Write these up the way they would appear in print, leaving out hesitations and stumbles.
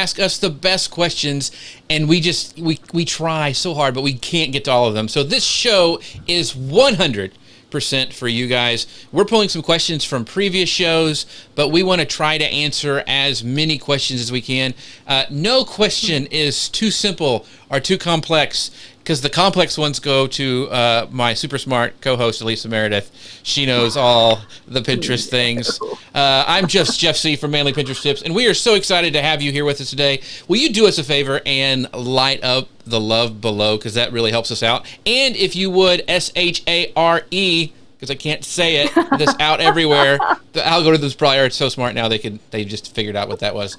ask us the best questions, and we try so hard, but we can't get to all of them. So this show is 100% for you guys. We're pulling some questions from previous shows, but we want to try to answer as many questions as we can. No question is too simple or too complex, because the complex ones go to my super smart co-host, Alisa Meredith. She knows all the Pinterest things. I'm just Jeff C. from Manly Pinterest Tips, and we are so excited to have you here with us today. Will you do us a favor and light up the love below, because that really helps us out? And if you would, SHARE, because I can't say it, this out everywhere. The algorithms probably are so smart now they just figured out what that was.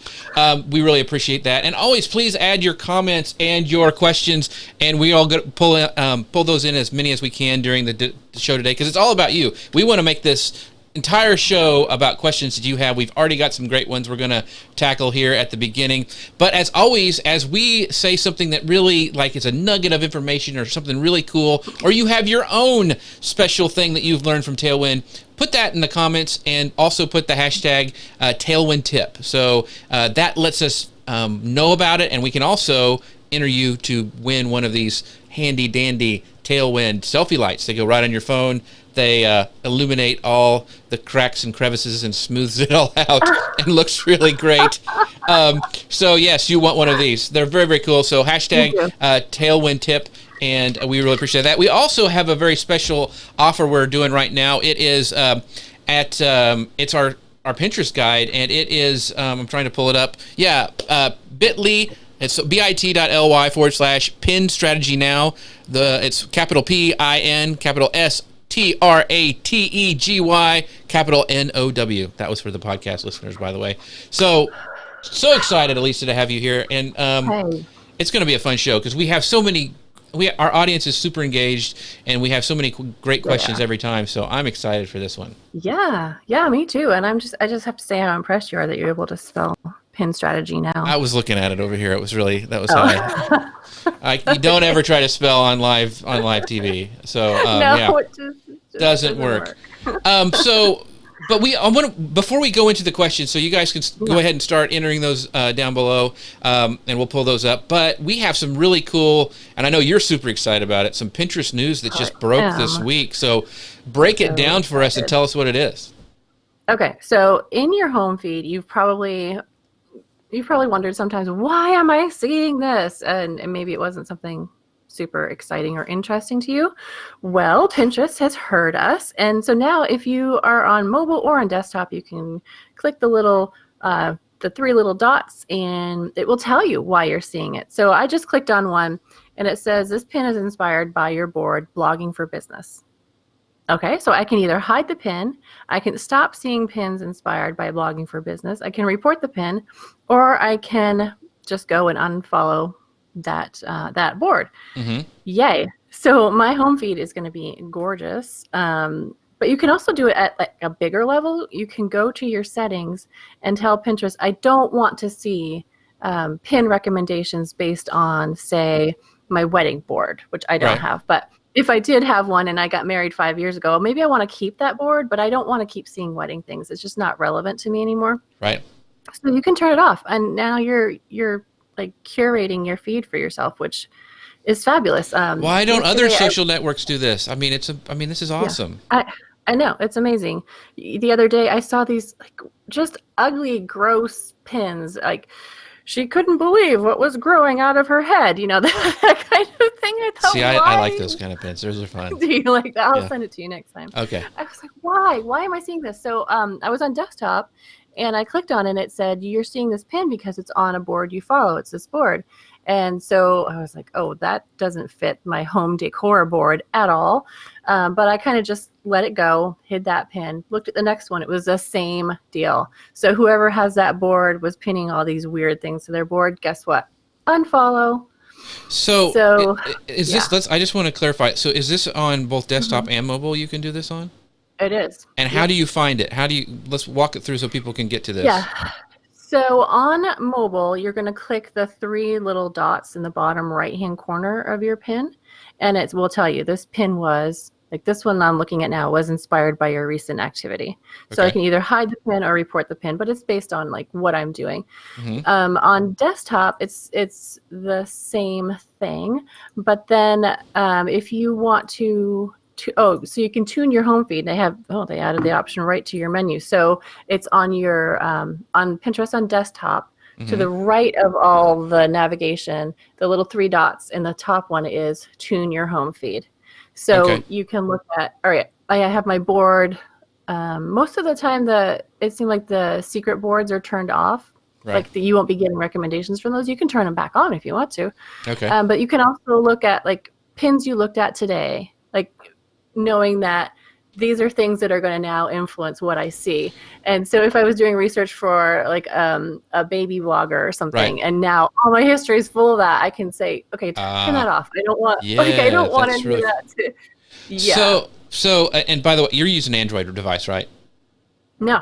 We really appreciate that. And always please add your comments and your questions, and we all pull those in as many as we can during the show today, because it's all about you. We want to make this entire show about questions that you have. We've already got some great ones we're going to tackle here at the beginning. But as always, as we say something that really like is a nugget of information or something really cool, or you have your own special thing that you've learned from Tailwind, put that in the comments, and also put the hashtag Tailwind Tip. So that lets us know about it, and we can also enter you to win one of these handy dandy Tailwind selfie lights. They go right on your phone. They illuminate all the cracks and crevices and smooths it all out and looks really great. So yes, you want one of these. They're very, very cool. So hashtag Tailwind Tip, and we really appreciate that. We also have a very special offer we're doing right now. It is it's our Pinterest guide, and it is, I'm trying to pull it up. Yeah, bit.ly. It's bit.ly/pin strategy now. It's capital PIN, capital STRATEGY, capital NOW. That was for the podcast listeners, by the way. So excited, Alisa, to have you here, and it's going to be a fun show because we have so many. Our audience is super engaged, and we have so many great questions every time. So I'm excited for this one. Yeah, me too. And I just have to say how impressed you are that you're able to spell pin strategy now. I was looking at it over here. That was high. You don't ever try to spell on live TV. So it just doesn't work. But before we go into the questions, so you guys can go ahead and start entering those down below, and we'll pull those up. But we have some really cool, and I know you're super excited about it, some Pinterest news that just broke this week. So break it down for us and tell us what it is. Okay, so in your home feed, you've probably wondered sometimes, why am I seeing this? And maybe it wasn't something super exciting or interesting to you. Well, Pinterest has heard us. And so now if you are on mobile or on desktop, you can click the three little dots, and it will tell you why you're seeing it. So I just clicked on one, and it says, this pin is inspired by your board, Blogging for Business. Okay, so I can either hide the pin, I can stop seeing pins inspired by Blogging for Business, I can report the pin, or I can just go and unfollow that board. Mm-hmm. Yay. So my home feed is going to be gorgeous. But you can also do it at like a bigger level. You can go to your settings and tell Pinterest, I don't want to see pin recommendations based on, say, my wedding board, which I don't have. But if I did have one and I got married 5 years ago, maybe I want to keep that board, but I don't want to keep seeing wedding things. It's just not relevant to me anymore. Right. So you can turn it off, and now you're like curating your feed for yourself, which is fabulous. Why don't other social networks do this? I mean, this is awesome. Yeah, I know, it's amazing. The other day I saw these like just ugly, gross pins. Like, she couldn't believe what was growing out of her head. You know, that kind of thing. I thought, see, I like those kind of pins. Those are fun. Do you like that? I'll send it to you next time. Okay. I was like, why? Why am I seeing this? So I was on desktop, and I clicked on it, and it said, you're seeing this pin because it's on a board you follow. It's this board. And so I was like, oh, that doesn't fit my home decor board at all. But I kind of just let it go, hid that pin, looked at the next one. It was the same deal. So whoever has that board was pinning all these weird things to their board. Guess what? Unfollow. So is this, I just want to clarify. So is this on both desktop and mobile you can do this on? It is. And how do you find it? Let's walk it through so people can get to this. Yeah. So on mobile, you're going to click the three little dots in the bottom right-hand corner of your pin, and it will tell you this pin was Like this one I'm looking at now was inspired by your recent activity. So Okay. I can either hide the pin or report the pin, but it's based on like what I'm doing. Mm-hmm. On desktop, it's the same thing, but then if you want to so you can tune your home feed. They added the option right to your menu. So it's on your on Pinterest on desktop. Mm-hmm. To the right of all the navigation, the little 3 dots, and the top one is tune your home feed. So you can look at, all right, I have my board. Most of the time, it seems like the secret boards are turned off. Right. Like you won't be getting recommendations from those. You can turn them back on if you want to. Okay. But you can also look at like pins you looked at today, like knowing that these are things that are going to now influence what I see. And so if I was doing research for like a baby blogger or something, and now all my history is full of that, I can say, okay, turn that off. I don't want, I don't want to do that. Yeah. So, and by the way, you're using an Android device, right? No.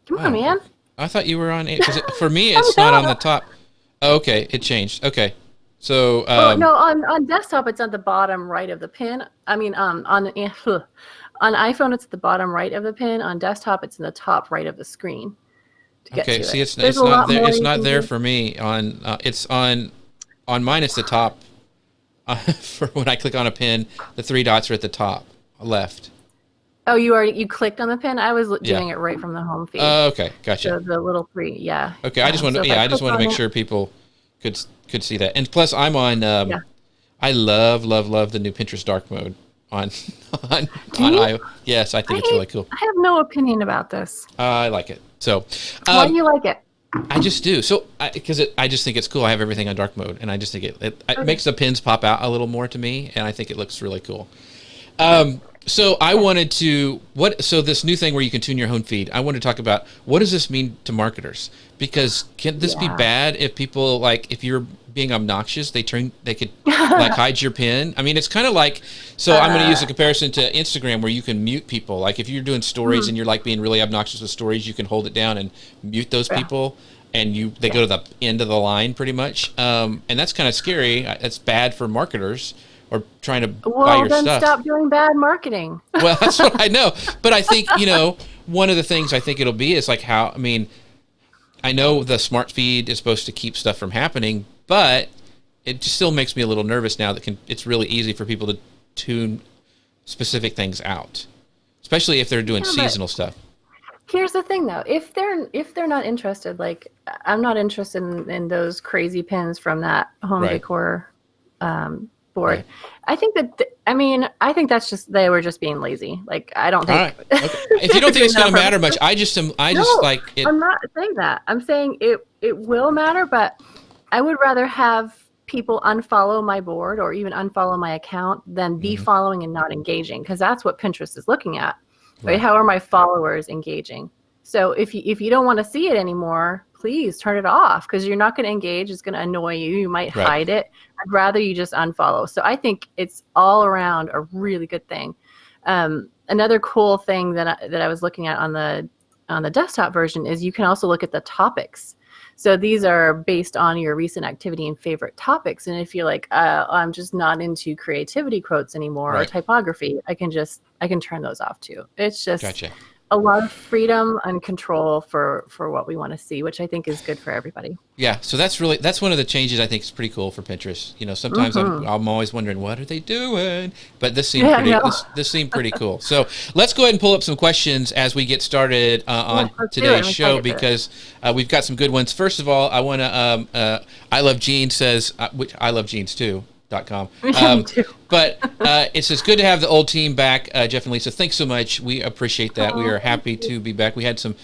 Come on, man. I thought you were on, because for me, it's not on the top. Oh, okay. It changed. Okay. So, no, on desktop, it's at the bottom right of the pin. I mean, on iPhone, it's the bottom right of the pin. On desktop, it's in the top right of the screen. Okay, see, it's not there. It's not there for me. It's on mine. It's the top. For when I click on a pin, the 3 dots are at the top left. Oh, you clicked on the pin? I was doing it right from the home feed. Okay, gotcha. So the little 3, yeah. Okay, I just want to make sure people could see that. And plus, I'm on. I love the new Pinterest dark mode on iOS. Yes, I think it's really cool. I have no opinion about this. I like it. So, why do you like it? I just do. So, because I just think it's cool. I have everything on dark mode, and I just think it makes the pins pop out a little more to me, and I think it looks really cool. So I wanted to so this new thing where you can tune your home feed. I want to talk about what does this mean to marketers? Because can this be bad if people if you're being obnoxious, they could like hide your pin? I mean, it's kind of like, so I'm going to use a comparison to Instagram where you can mute people. Like if you're doing stories and you're like being really obnoxious with stories, you can hold it down and mute those people, and they go to the end of the line pretty much. And that's kind of scary. That's bad for marketers. Or trying to buy your stuff. Well, then stop doing bad marketing. Well, that's what I know. But I think, one of the things I think it'll be is like I know the smart feed is supposed to keep stuff from happening, but it just still makes me a little nervous now that it's really easy for people to tune specific things out, especially if they're doing seasonal stuff. Here's the thing, though. If they're not interested, like I'm not interested in those crazy pins from that home decor board. Right. I think I think that's just, they were just being lazy. Like, I don't think. All right. Okay. If you don't think it's going to matter much, I just like it. I'm not saying that. I'm saying it will matter, but I would rather have people unfollow my board or even unfollow my account than be following and not engaging, because that's what Pinterest is looking at. Right? How are my followers engaging? So if you don't want to see it anymore, please turn it off, because you're not going to engage. It's going to annoy you. You might hide it. I'd rather you just unfollow. So I think it's all around a really good thing. Another cool thing that I was looking at on the desktop version is you can also look at the topics. So these are based on your recent activity and favorite topics. And if you're like, I'm just not into creativity quotes anymore or typography, I can turn those off too. It's just a lot of freedom and control for what we want to see, which I think is good for everybody. Yeah. So that's one of the changes I think is pretty cool for Pinterest. Sometimes I'm always wondering, what are they doing? But this seemed this seemed pretty cool. So let's go ahead and pull up some questions as we get started on today's show, because we've got some good ones. First of all, I want to, I Love Jeans says, which I love jeans too. .com. But it says, good to have the old team back, Jeff and Lisa. Thanks so much. We appreciate that. We are happy to be back. We had some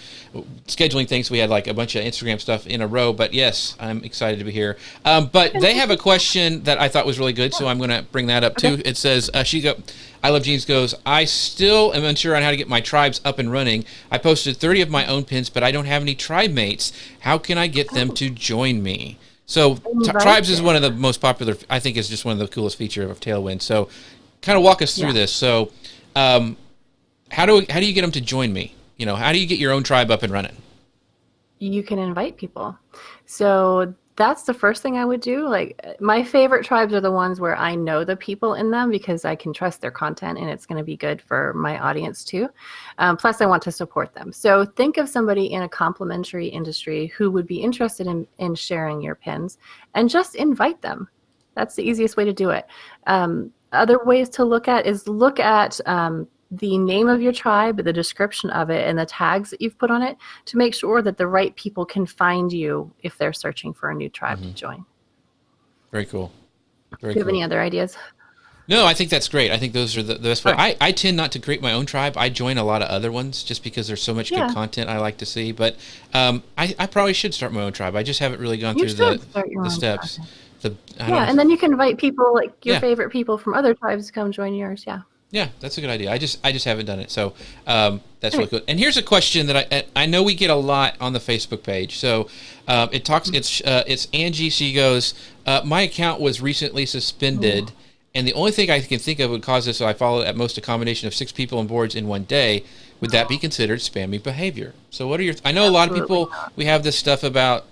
scheduling things. We had like a bunch of Instagram stuff in a row, but yes, I'm excited to be here. But they have a question that I thought was really good, so I'm going to bring that up too. It says, I Love Jeans goes, I still am unsure on how to get my tribes up and running. I posted 30 of my own pins, but I don't have any tribe mates. How can I get them to join me? So tribes is one of the most popular, I think is just one of the coolest features of Tailwind. So kind of walk us through this. So how do you get them to join me? How do you get your own tribe up and running? You can invite people. So that's the first thing I would do. Like, my favorite tribes are the ones where I know the people in them because I can trust their content and it's going to be good for my audience too. Plus, I want to support them. So think of somebody in a complementary industry who would be interested in sharing your pins, and just invite them. That's the easiest way to do it. Other ways to look at the name of your tribe, the description of it, and the tags that you've put on it to make sure that the right people can find you if they're searching for a new tribe to join. Very cool. Do you have any other ideas? No, I think that's great. I think those are the best way. I tend not to create my own tribe. I join a lot of other ones just because there's so much good content I like to see. But I probably should start my own tribe. I just haven't really gone through the steps. And then you can invite people, like your favorite people from other tribes to come join yours. Yeah. Yeah, that's a good idea. I just haven't done it, so that's really good. And here's a question that I know we get a lot on the Facebook page. So it's Angie. She goes, my account was recently suspended, and the only thing I can think of would cause this. So I follow at most a combination of 6 people and boards in one day. Would that be considered spammy behavior? So what are your? I know a lot of people. We have this stuff about.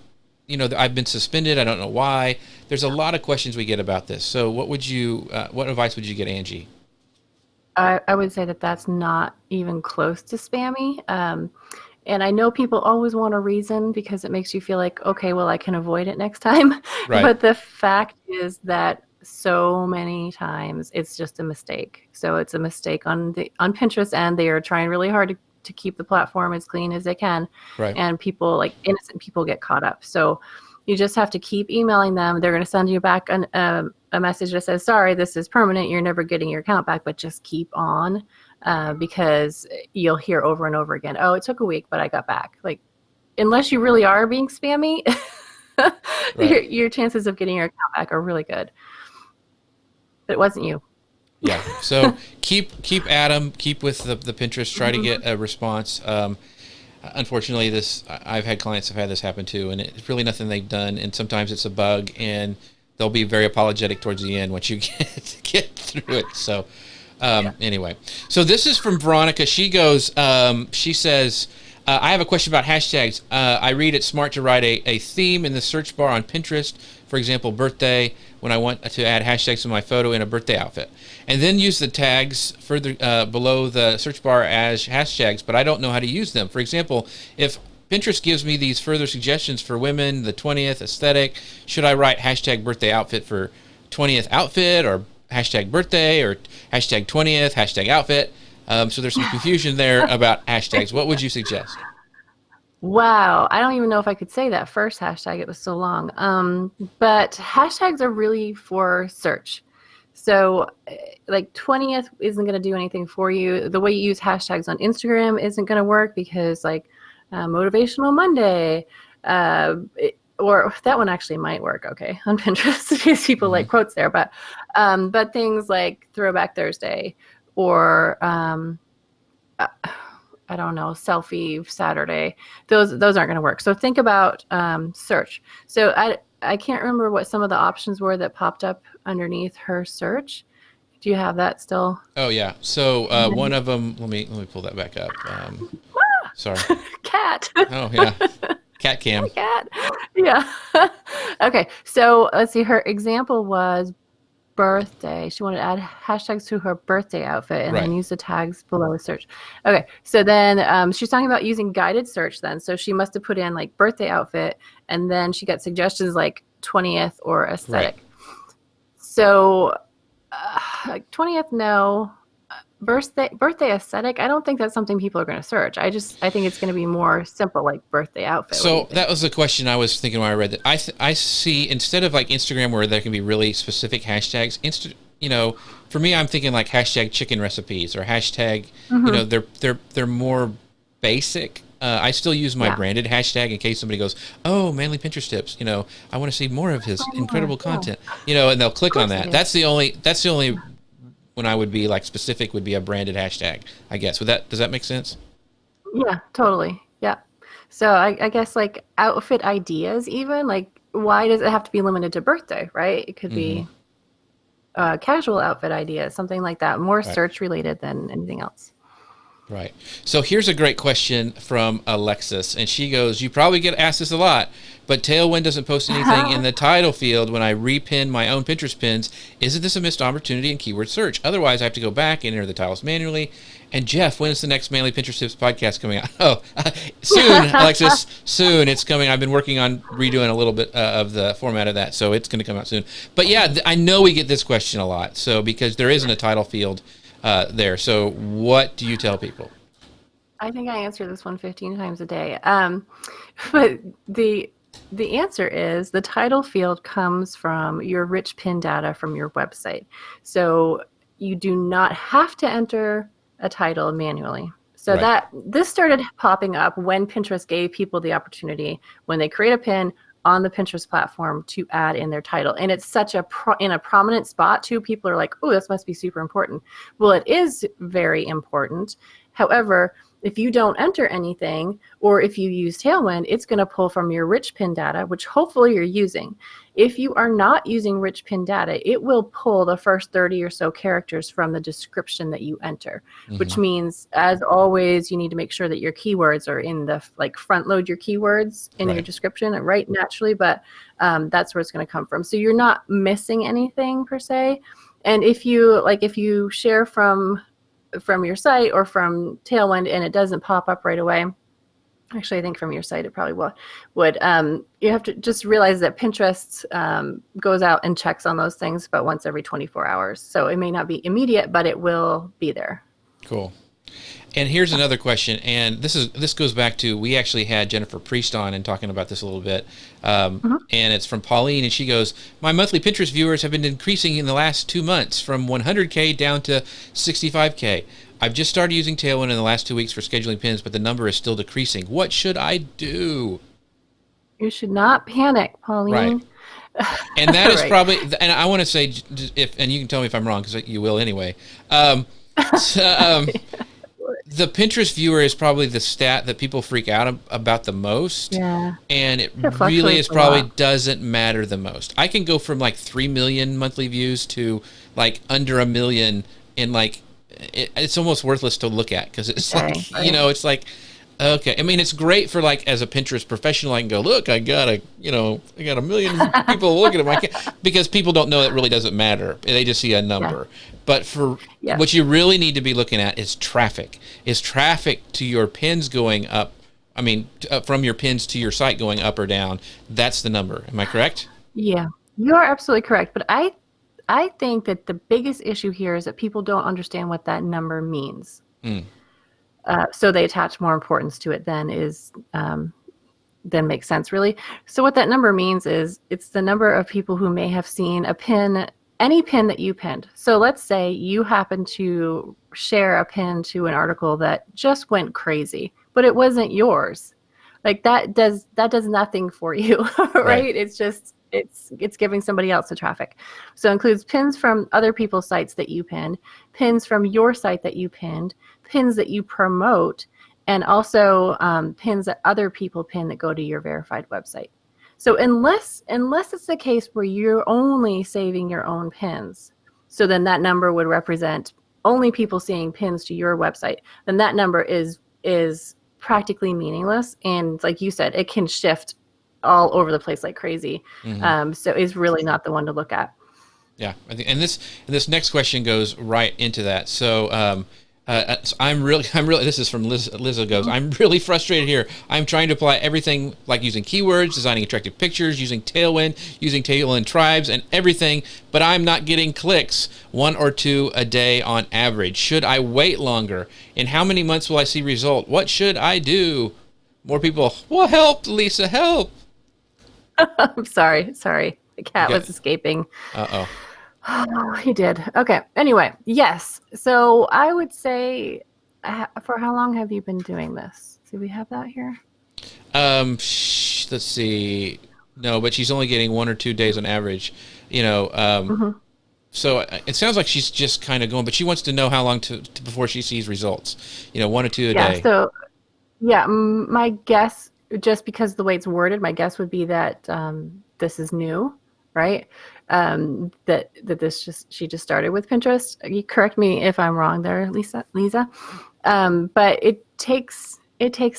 I've been suspended. I don't know why. There's a lot of questions we get about this. So what advice would you get, Angie? I would say that that's not even close to spammy. And I know people always want a reason because it makes you feel like, okay, well, I can avoid it next time. Right. But the fact is that so many times it's just a mistake. So it's a mistake on Pinterest, and they are trying really hard to keep the platform as clean as they can. Right. And people, like innocent people, get caught up. So you just have to keep emailing them. They're going to send you back a message that says, sorry, this is permanent. You're never getting your account back, but just keep on because you'll hear over and over again, oh, it took a week, but I got back. Like, unless you really are being spammy, your chances of getting your account back are really good. But it wasn't you. Yeah. So keep at them. Keep with the Pinterest. Try to get a response. Unfortunately, I've had clients have had this happen too, and it's really nothing they've done. And sometimes it's a bug, and they'll be very apologetic towards the end once you get through it. So anyway, so this is from Veronica. She goes, she says, I have a question about hashtags. I read it's smart to write a theme in the search bar on Pinterest, for example, birthday, when I want to add hashtags to my photo in a birthday outfit, and then use the tags further below the search bar as hashtags, but I don't know how to use them. For example, if Pinterest gives me these further suggestions for women, the 20th aesthetic, should I write hashtag birthday outfit for 20th outfit, or hashtag birthday, or hashtag 20th, hashtag outfit? So there's some confusion there about hashtags. What would you suggest? Wow, I don't even know if I could say that first hashtag. It was so long. But hashtags are really for search. So like 20th isn't going to do anything for you. The way you use hashtags on Instagram isn't going to work because like Motivational Monday, or that one actually might work okay on Pinterest because people like quotes there. But things like Throwback Thursday or I don't know, selfie Saturday, those aren't going to work. So think about search. So I can't remember what some of the options were that popped up underneath her search. Do you have that still? Oh yeah. So one of them, let me pull that back up. Sorry. Cat. Oh yeah. Cat cam. Cat. Yeah. Okay. So let's see. Her example was birthday. She wanted to add hashtags to her birthday outfit and then use the tags below the search. Okay. So then she's talking about using guided search then. So she must have put in like birthday outfit, and then she got suggestions like 20th or aesthetic. Right. So like 20th, no. Birthday aesthetic, I don't think that's something people are going to search. I think it's going to be more simple, like birthday outfit. So that was the question I was thinking when I read that. I see, instead of like Instagram where there can be really specific hashtags, for me, I'm thinking like hashtag chicken recipes or hashtag, they're more basic. I still use my branded hashtag in case somebody goes, oh, Manly Pinterest tips, I want to see more of his incredible content, and they'll click on that. That's the only when I would be like specific would be a branded hashtag, I guess. Does that make sense? Yeah, totally. Yeah. So I guess like outfit ideas, even like, why does it have to be limited to birthday, right? It could be casual outfit ideas, something like that, more search related than anything else. Right. So here's a great question from Alexis, and she goes, "You probably get asked this a lot, but Tailwind doesn't post anything in the title field when I repin my own Pinterest pins. Isn't this a missed opportunity in keyword search? Otherwise, I have to go back and enter the titles manually." And Jeff, when is the next Manly Pinterest Tips podcast coming out? Oh, soon, Alexis. Soon, it's coming. I've been working on redoing a little bit of the format of that, so it's going to come out soon. But yeah, I know we get this question a lot. So because there isn't a title field there. So what do you tell people? I think I answer this one 15 times a day. But the answer is the title field comes from your rich pin data from your website. So you do not have to enter a title manually. So that this started popping up when Pinterest gave people the opportunity when they create a pin on the Pinterest platform to add in their title. And it's such in a prominent spot too. People are like, oh, this must be super important. Well, it is very important. However, if you don't enter anything, or if you use Tailwind, it's going to pull from your rich pin data, which hopefully you're using. If you are not using rich pin data, it will pull the first 30 or so characters from the description that you enter, which means, as always, you need to make sure that your keywords are in the, front load your keywords in your description, right, naturally, but that's where it's going to come from. So you're not missing anything per se. And if you share from your site or from Tailwind and it doesn't pop up right away, actually I think from your site it probably would, you have to just realize that Pinterest goes out and checks on those things about once every 24 hours. So it may not be immediate, but it will be there. Cool. And here's another question, and this goes back to, we actually had Jennifer Priest on and talking about this a little bit, and it's from Pauline, and she goes, "My monthly Pinterest viewers have been increasing in the last 2 months from 100K down to 65K. I've just started using Tailwind in the last 2 weeks for scheduling pins, but the number is still decreasing. What should I do?" You should not panic, Pauline. Right. And that is probably, and I want to say, and you can tell me if I'm wrong, because you will anyway. The Pinterest viewer is probably the stat that people freak out about the most. Yeah. And it really is probably doesn't matter the most. I can go from 3 million monthly views to under 1 million in it's almost worthless to look at, because it's it's okay. I mean, it's great for as a Pinterest professional, I can go, look, I got a 1 million people looking at my because people don't know it really doesn't matter. They just see a number. Yeah. But for what you really need to be looking at is traffic. Is traffic to your pins going up? I mean, from your pins to your site going up or down? That's the number. Am I correct? Yeah, you are absolutely correct. But I think that the biggest issue here is that people don't understand what that number means. So they attach more importance to it than makes sense, really. So what that number means is it's the number of people who may have seen a pin, any pin that you pinned. So let's say you happen to share a pin to an article that just went crazy, but it wasn't yours. That does nothing for you, right? It's just it's giving somebody else the traffic. So it includes pins from other people's sites that you pinned, pins from your site that you pinned, pins that you promote, and also pins that other people pin that go to your verified website. So unless it's the case where you're only saving your own pins, so then that number would represent only people seeing pins to your website, then that number is practically meaningless. And like you said, it can shift all over the place like crazy. So it's really not the one to look at. Yeah, I think, and this next question goes right into that. So I'm really. This is from Liza goes. I'm really frustrated here. I'm trying to apply everything, like using keywords, designing attractive pictures, using Tailwind tribes, and everything, but I'm not getting clicks, 1 or 2 a day on average. Should I wait longer? In how many months will I see result? What should I do? More people. Well, help, Lisa, help. I'm sorry. The cat was escaping. Uh-oh. Oh, he did. Okay. Anyway, yes. So I would say, for how long have you been doing this? Do we have that here? Let's see. No, but she's only getting 1 or 2 days on average. So it sounds like she's just kind of going, but she wants to know how long before she sees results. 1 or 2 a day. So my guess, just because the way it's worded, my guess would be that this is new, right? That she just started with Pinterest. You correct me if I'm wrong there, Lisa. But it takes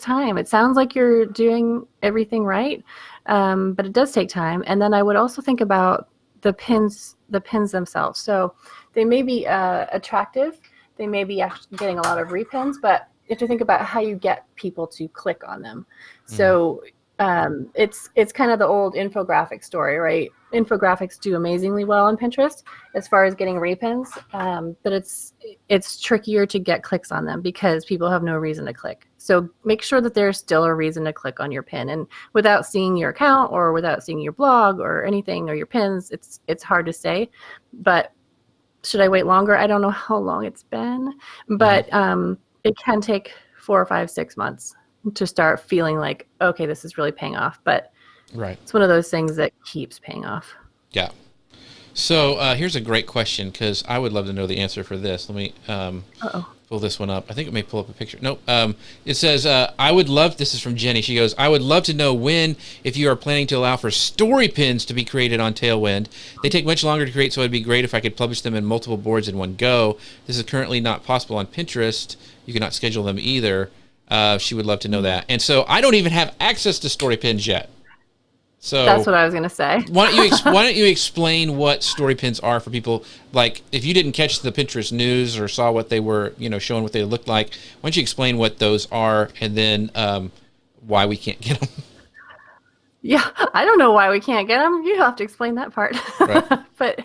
time. It sounds like you're doing everything right, but it does take time. And then I would also think about the pins themselves. So they may be attractive. They may be actually getting a lot of repins, but you have to think about how you get people to click on them. So it's kind of the old infographic story, right? Infographics do amazingly well on Pinterest as far as getting repins, but it's trickier to get clicks on them because people have no reason to click. So make sure that there's still a reason to click on your pin, and without seeing your account or without seeing your blog or anything or your pins, it's hard to say. But should I wait longer? I don't know how long it's been, but it can take 4 or 5, 6 months to start feeling like, okay, this is really paying off. But it's one of those things that keeps paying off. Yeah. So here's a great question, because I would love to know the answer for this. Let me pull this one up. I think it may pull up a picture. Nope. It says, I would love, this is from Jenny. She goes, I would love to know if you are planning to allow for story pins to be created on Tailwind. They take much longer to create, so it'd be great if I could publish them in multiple boards in one go. This is currently not possible on Pinterest. You cannot schedule them either. She would love to know that. And so I don't even have access to story pins yet. So that's what I was going to say. why don't you explain what story pins are for people? Like, if you didn't catch the Pinterest news or saw what they were, showing what they looked like, why don't you explain what those are, and then why we can't get them? Yeah, I don't know why we can't get them. You have to explain that part. Right. But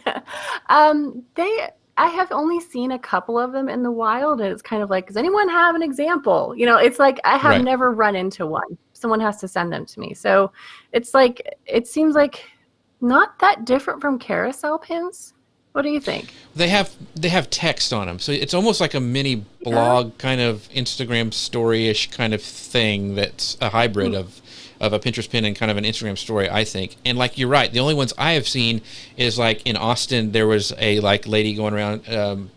I have only seen a couple of them in the wild, and it's kind of like, does anyone have an example? It's like I have never run into one. Someone has to send them to me. So it's like, it seems like not that different from carousel pins. What do you think? They have text on them, so it's almost like a mini blog kind of Instagram story-ish kind of thing that's a hybrid of a Pinterest pin and kind of an Instagram story, I think. And like, you're right, the only ones I have seen is like in Austin, there was a lady going around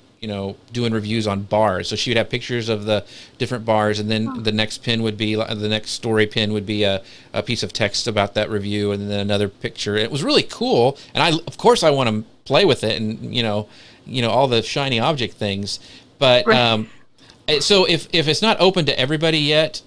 doing reviews on bars. So she would have pictures of the different bars, and then the next pin would be, the next story pin would be a piece of text about that review, and then another picture. It was really cool, and of course I want to play with it, and all the shiny object things. But so if it's not open to everybody yet,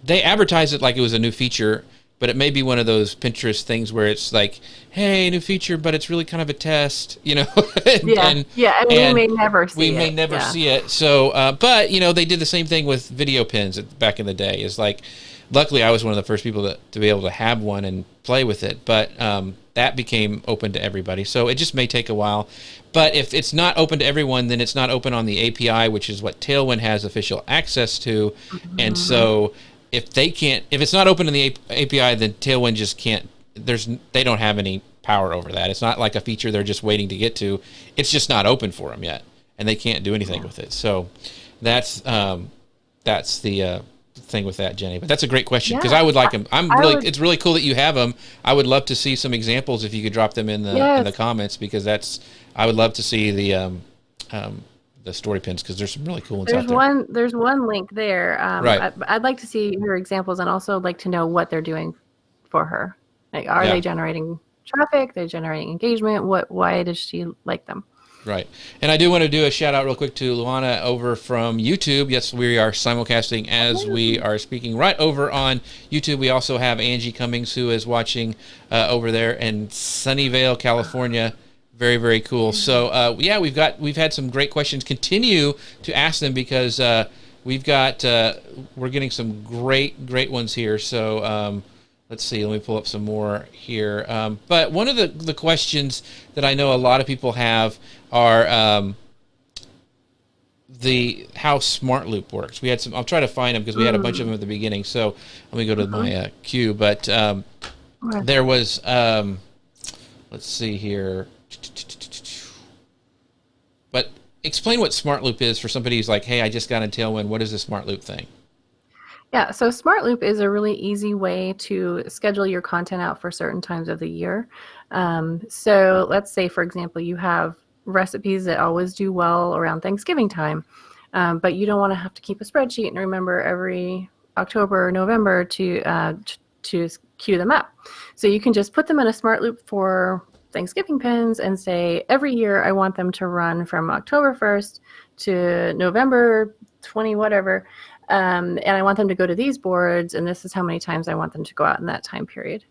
they advertise it like it was a new feature, but it may be one of those Pinterest things where it's like, hey, new feature, but it's really kind of a test, and we may never see it. So, but, they did the same thing with video pins back in the day. It's like, luckily I was one of the first people to be able to have one and play with it, but that became open to everybody. So it just may take a while. But if it's not open to everyone, then it's not open on the API, which is what Tailwind has official access to. And so if it's not open in the API, then Tailwind just can't, they don't have any power over that. It's not like a feature they're just waiting to get to. It's just not open for them yet, and they can't do anything with it. So that's the thing with that, Jenny. But that's a great question, because I would like them. It's really cool that you have them. I would love to see some examples if you could drop them in the comments, because I would love to see the story pins, because there's some really cool ones out there. There's one link there. Right. I'd like to see her examples, and also like to know what they're doing for her. Like, are they generating traffic? They're generating engagement? Why does she like them? Right. And I do want to do a shout out real quick to Luana over from YouTube. Yes, we are simulcasting as we are speaking right over on YouTube. We also have Angie Cummings, who is watching over there in Sunnyvale, California. Very, very cool. So we've had some great questions. Continue to ask them, because we're getting some great ones here. So let's see. Let me pull up some more here. But one of the questions that I know a lot of people have are how Smart Loop works. We had some. I'll try to find them, because we had a bunch of them at the beginning. So let me go to my queue. But there was. Let's see here. But explain what Smart Loop is for somebody who's like, hey, I just got in Tailwind. What is the Smart Loop thing? Yeah, so Smart Loop is a really easy way to schedule your content out for certain times of the year. So let's say, for example, you have recipes that always do well around Thanksgiving time, but you don't want to have to keep a spreadsheet and remember every October or November to queue them up. So you can just put them in a Smart Loop for Thanksgiving pins and say, every year I want them to run from October 1st to November 20, whatever. And I want them to go to these boards, and this is how many times I want them to go out in that time period.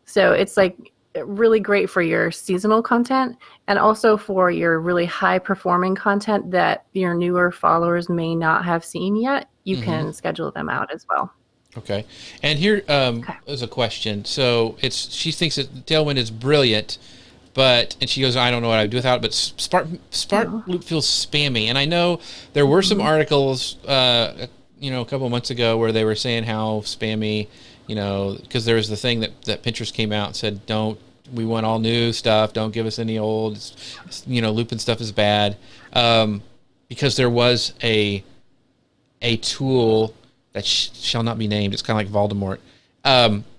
So it's like really great for your seasonal content, and also for your really high performing content that your newer followers may not have seen yet. You can schedule them out as well. Okay. And here is a question. So she thinks that Tailwind is brilliant, and she goes, I don't know what I'd do without it, but Smart Loop feels spammy. And I know there were some articles, a couple of months ago where they were saying how spammy, because there was the thing that Pinterest came out and said, we want all new stuff. Don't give us any old, looping stuff is bad. Because there was a tool that shall not be named. It's kind of like Voldemort.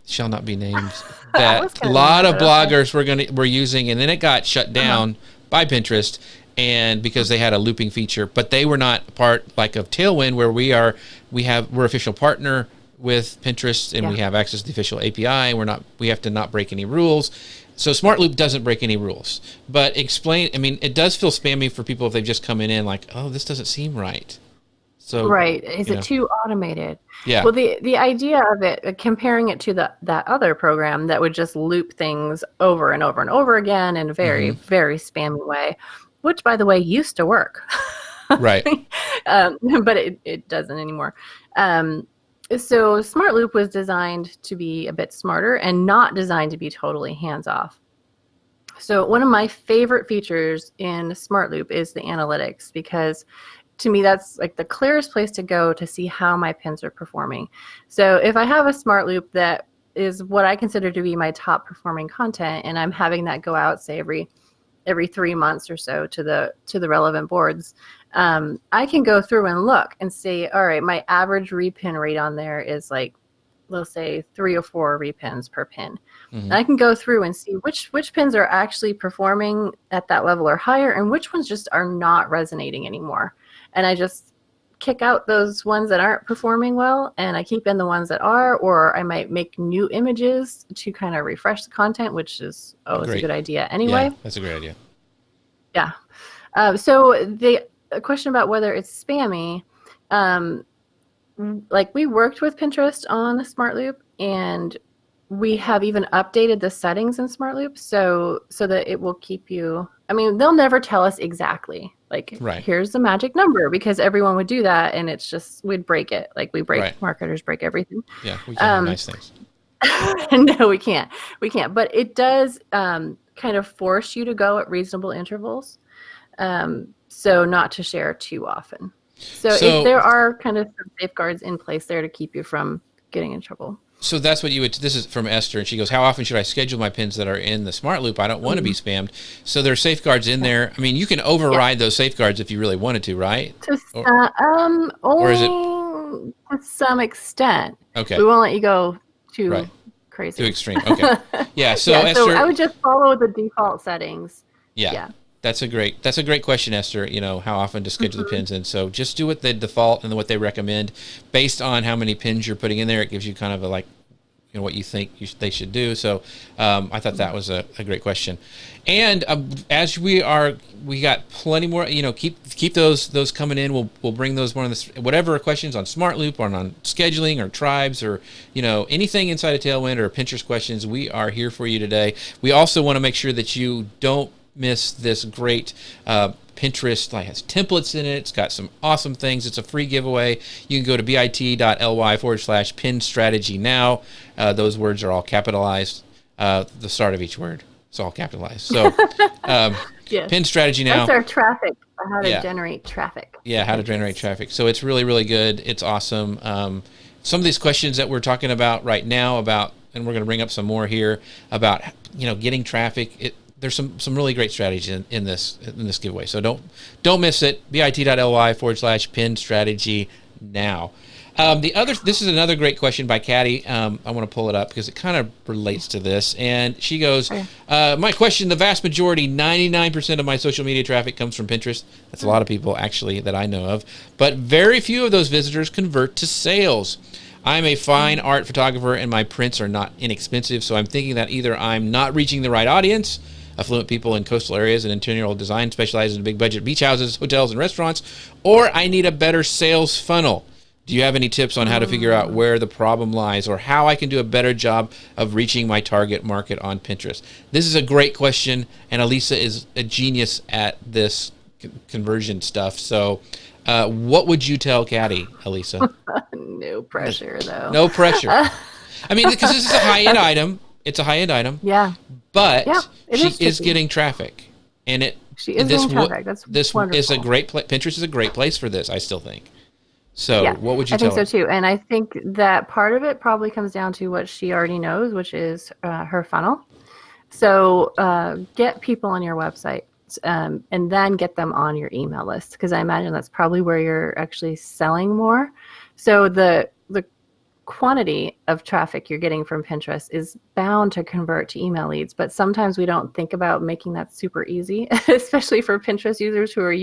Shall not be named. That a lot of bloggers were using, and then it got shut down by Pinterest, and because they had a looping feature, but they were not part of Tailwind, where we're official partner with Pinterest, and we have access to the official API. We have to not break any rules. So Smart Loop doesn't break any rules. But it does feel spammy for people if they've just come in like, oh, this doesn't seem right. So, right. Is it too automated? Yeah. Well, the idea of it, comparing it to that other program that would just loop things over and over and over again in a very, very spammy way, which, by the way, used to work. Right. But it doesn't anymore. So Smart Loop was designed to be a bit smarter and not designed to be totally hands-off. So one of my favorite features in Smart Loop is the analytics, because to me, that's like the clearest place to go to see how my pins are performing. So if I have a Smart Loop that is what I consider to be my top performing content, and I'm having that go out, say every 3 months or so to the relevant boards, I can go through and look and see, all right, my average repin rate on there is like, let's say 3 or 4 repins per pin. And I can go through and see which pins are actually performing at that level or higher, and which ones just are not resonating anymore. And I just kick out those ones that aren't performing well, and I keep in the ones that are, or I might make new images to kind of refresh the content, which is it's a good idea anyway. Yeah, that's a great idea. Yeah. So the question about whether it's spammy, we worked with Pinterest on the Smart Loop, and we have even updated the settings in Smart Loop so that it will keep you. I mean, they'll never tell us exactly, here's the magic number, because everyone would do that, and it's just, we'd break it. Marketers break everything. Yeah, we can't do nice things. No, we can't. But it does kind of force you to go at reasonable intervals, so not to share too often. So if there are kind of some safeguards in place there to keep you from getting in trouble. So that's what this is from Esther, and she goes, how often should I schedule my pins that are in the Smart Loop? I don't want to be spammed. So there are safeguards in there. I mean, you can override those safeguards if you really wanted to, right? Or is it to some extent? Okay. We won't let you go too crazy. Too extreme. Okay. Yeah. So Esther, so I would just follow the default settings. Yeah. That's a great question, Esther. How often to schedule the pins in. So just do what they default and what they recommend based on how many pins you're putting in there. It gives you kind of what you think they should do. So I thought that was a great question. And as we got plenty more. Keep those coming in. We'll bring those more on whatever questions on Smart Loop or on scheduling or tribes or anything inside of Tailwind or Pinterest questions. We are here for you today. We also want to make sure that you don't miss this great Pinterest. Has templates in it. It's got some awesome things. It's a free giveaway. You can go to bit.ly/pin strategy now. Those words are all capitalized. The start of each word is all capitalized. So pin strategy now. That's our traffic. How to generate traffic. Yeah, how to generate traffic. So it's really, really good. It's awesome. Some of these questions that we're talking about right now and we're going to bring up some more here about getting traffic. There's some really great strategies in this giveaway. So don't miss it. bit.ly/pin strategy now. This is another great question by Caddy. I want to pull it up because it kind of relates to this. And she goes, my question, the vast majority, 99% of my social media traffic comes from Pinterest. That's a lot of people actually that I know of. But very few of those visitors convert to sales. I'm a fine art photographer and my prints are not inexpensive, so I'm thinking that either I'm not reaching the right audience, affluent people in coastal areas and interior design specializes in big budget beach houses, hotels, and restaurants, or I need a better sales funnel. Do you have any tips on how to figure out where the problem lies or how I can do a better job of reaching my target market on Pinterest? This is a great question, and Alisa is a genius at this conversion stuff. So what would you tell Caddy, Alisa? No pressure, though. No pressure. I mean, because this is a high-end item. It's a high-end item. Yeah. But she is getting traffic. And she is getting traffic. That's wonderful. Is a great place. Pinterest is a great place for this, I still think. So what would you tell her? I think so too. And I think that part of it probably comes down to what she already knows, which is her funnel. So get people on your website and then get them on your email list, because I imagine that's probably where you're actually selling more. So the quantity of traffic you're getting from Pinterest is bound to convert to email leads, but sometimes we don't think about making that super easy, especially for Pinterest users who are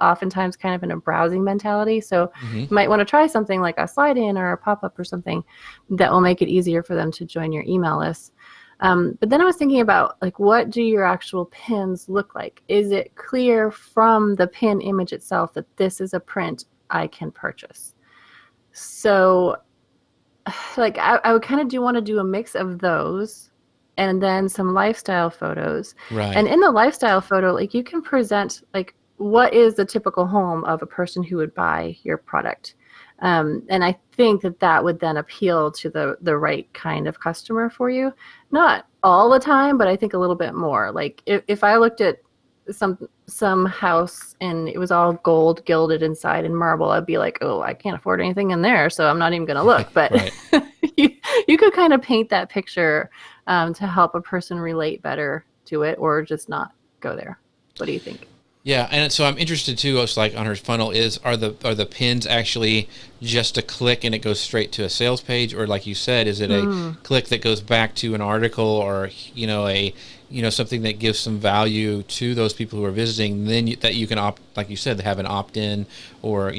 oftentimes kind of in a browsing mentality. So you might want to try something like a slide in or a pop-up or something that will make it easier for them to join your email list. But then I was thinking about, like, what do your actual pins look like? Is it clear from the pin image itself that this is a print I can purchase? So like I would kind of want to do a mix of those and then some lifestyle photos. Right. And in the lifestyle photo, like, you can present, like, what is the typical home of a person who would buy your product. And I think that would then appeal to the right kind of customer for you. Not all the time, but I think a little bit more. Like if I looked at some house and it was all gold gilded inside and marble, I'd be like, oh, I can't afford anything in there, so I'm not even going to look. But you could kind of paint that picture to help a person relate better to it, or just not go there. What do you think? Yeah, and so I'm interested too. It's like on her funnel are the pins actually just a click and it goes straight to a sales page, or like you said, is it a click that goes back to an article, or something that gives some value to those people who are visiting? Then that you can like you said, have an opt-in, or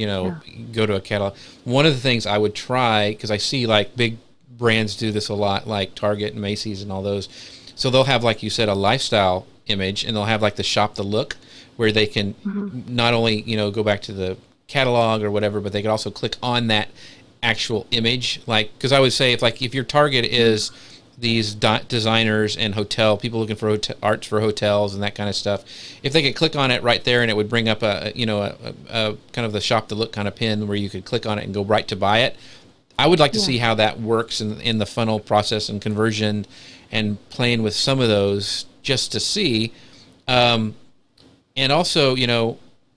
go to a catalog. One of the things I would try, because I see like big brands do this a lot, like Target and Macy's and all those. So they'll have, like you said, a lifestyle image, and they'll have like the shop the look, where they can not only, go back to the catalog or whatever, but they can also click on that actual image. Like, because I would say if your target is these designers and people looking for arts for hotels and that kind of stuff, if they could click on it right there, and it would bring up a kind of the shop the look kind of pin where you could click on it and go right to buy it. I would like to see how that works in the funnel process and conversion, and playing with some of those just to see. And also,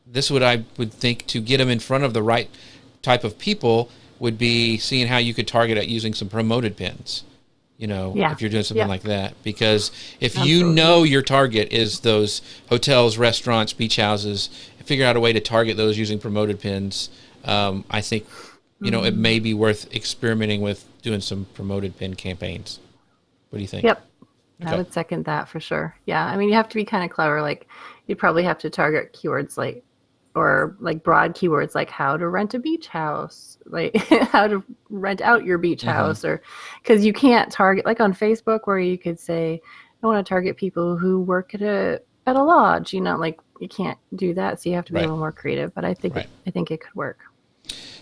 this is what I would think, to get them in front of the right type of people, would be seeing how you could target it using some promoted pins, if you're doing something like that. Because if you know your target is those hotels, restaurants, beach houses, figure out a way to target those using promoted pins. I think, it may be worth experimenting with doing some promoted pin campaigns. What do you think? Yep. Okay. I would second that for sure. Yeah. I mean, you have to be kind of clever. Like, you probably have to target keywords or broad keywords like how to rent a beach house, like how to rent out your beach house, or because you can't target, like on Facebook, where you could say, I want to target people who work at a lodge, like you can't do that. So you have to be a little more creative, but I think it could work.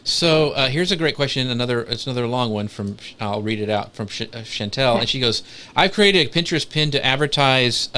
So here's a great question. It's another long one I'll read it out, from Chantel. And she goes, I've created a Pinterest pin to advertise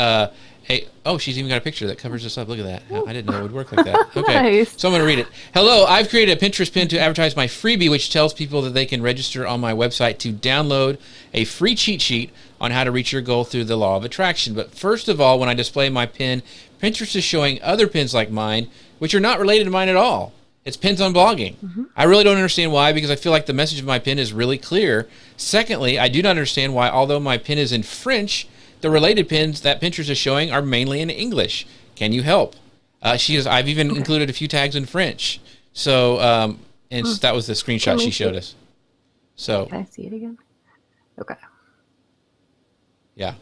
she's even got a picture that covers this up. Look at that. I didn't know it would work like that. Okay. Nice. So I'm going to read it. Hello, I've created a Pinterest pin to advertise my freebie, which tells people that they can register on my website to download a free cheat sheet on how to reach your goal through the law of attraction. But first of all, when I display my pin, Pinterest is showing other pins like mine, which are not related to mine at all. It's pins on blogging. I really don't understand why, because I feel like the message of my pin is really clear. Secondly, I do not understand why, although my pin is in French, the related pins that Pinterest is showing are mainly in English. Can you help? I've even included a few tags in French. So, that was the screenshot she showed us. So, can I see it again? Okay. Yeah.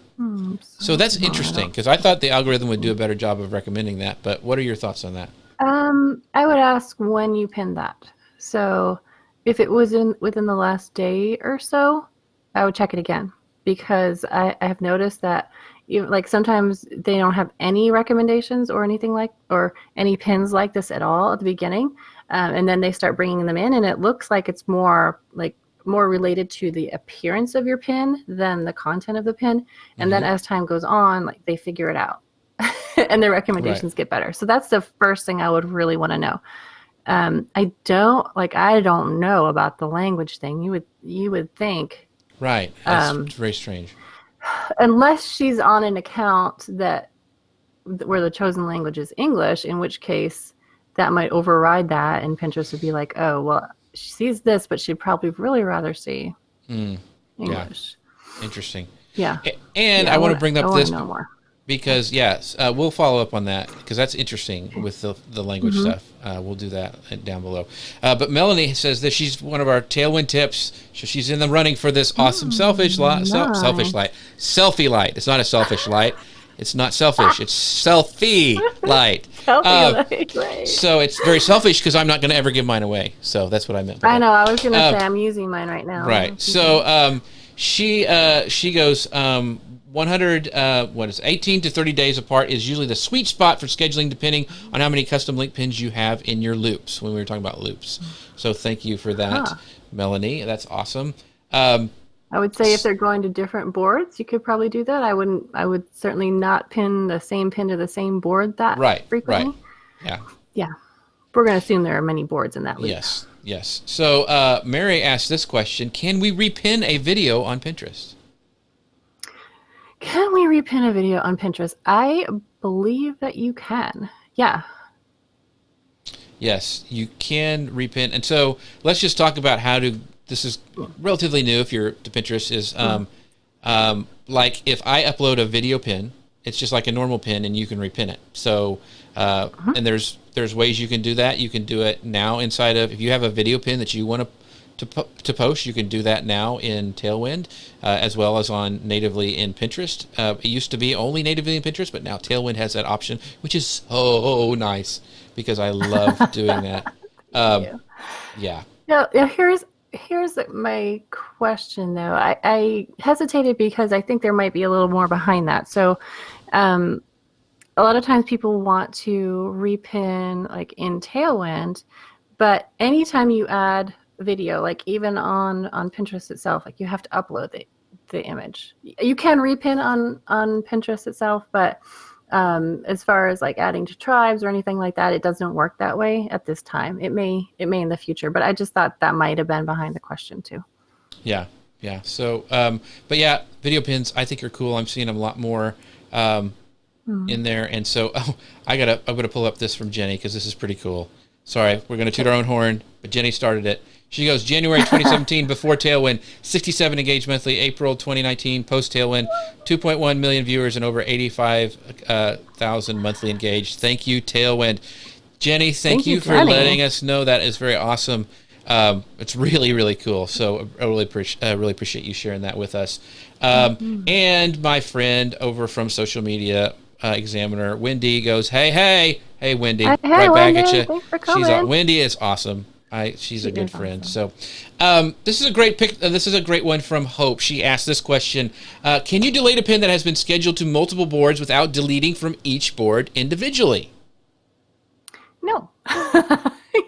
So that's interesting, because I thought the algorithm would do a better job of recommending that. But what are your thoughts on that? I would ask when you pin that. So If it was within the last day or so, I would check it again, because I have noticed that like sometimes they don't have any recommendations or anything or any pins like this at all at the beginning, and then they start bringing them in, and it looks like it's more related to the appearance of your pin than the content of the pin. And then as time goes on, like they figure it out and their recommendations get better. So that's the first thing I would really want to know. I don't know about the language thing. You would think. Right. That's very strange. Unless she's on an account where the chosen language is English, in which case that might override that, and Pinterest would be like, oh, well, she sees this, but she'd probably really rather see English. Yeah. Interesting. Yeah. And I want to bring up this know more. because, yes, we'll follow up on that because that's interesting with the language stuff. We'll do that down below. But Melanie says that she's one of our Tailwind tips. So she's in the running for this awesome selfie light. It's not a selfish light. It's not selfish. It's selfie light. Selfie light, right. So it's very selfish because I'm not going to ever give mine away. So that's what I meant by I know. I was going to say I'm using mine right now. Right. So she goes 18 to 30 days apart is usually the sweet spot for scheduling, depending on how many custom link pins you have in your loops, when we were talking about loops. So thank you for that, Melanie. That's awesome. I would say if they're going to different boards, you could probably do that. I would certainly not pin the same pin to the same board that frequently. Right. Yeah. We're going to assume there are many boards in that loop. Yes. So Mary asked this question: can we repin a video on Pinterest? Can we repin a video on Pinterest? I believe that you can. Yeah. Yes, you can repin. And so let's just talk about how to. This is relatively new if you're to Pinterest. Is like if I upload a video pin, it's just like a normal pin, and you can repin it. So and there's ways you can do that. You can do it now inside of, if you have a video pin that you want to post, you can do that now in Tailwind, as well as on natively in Pinterest. It used to be only natively in Pinterest, but now Tailwind has that option, which is so nice because I love doing that. Yeah. Now, here's my question, though. I hesitated because I think there might be a little more behind that. So a lot of times people want to repin like in Tailwind, but anytime you add video, like even on Pinterest itself, like you have to upload the image. You can repin on Pinterest itself, but as far as like adding to tribes or anything like that, it doesn't work that way at this time. It may in the future, but I just thought that might have been behind the question too. Yeah. So but yeah, video pins I think are cool. I'm seeing them a lot more in there. And so I'm gonna pull up this from Jenny because this is pretty cool. Sorry, we're gonna toot our own horn, but Jenny started it. She goes, January 2017, before Tailwind, 67 engaged monthly. April 2019, post Tailwind, 2.1 million viewers and over 85,000 monthly engaged. Thank you, Tailwind. Jenny, thank you for letting us know. That is very awesome. It's really, really cool. So I really appreciate you sharing that with us. And my friend over from Social Media Examiner, Wendy, goes, hey, Wendy, right Wendy, back at you. Thanks for coming. Wendy is awesome. She's a good friend. Awesome. So this is a great pick. This is a great one from Hope. She asked this question: can you delete a pin that has been scheduled to multiple boards without deleting from each board individually? No,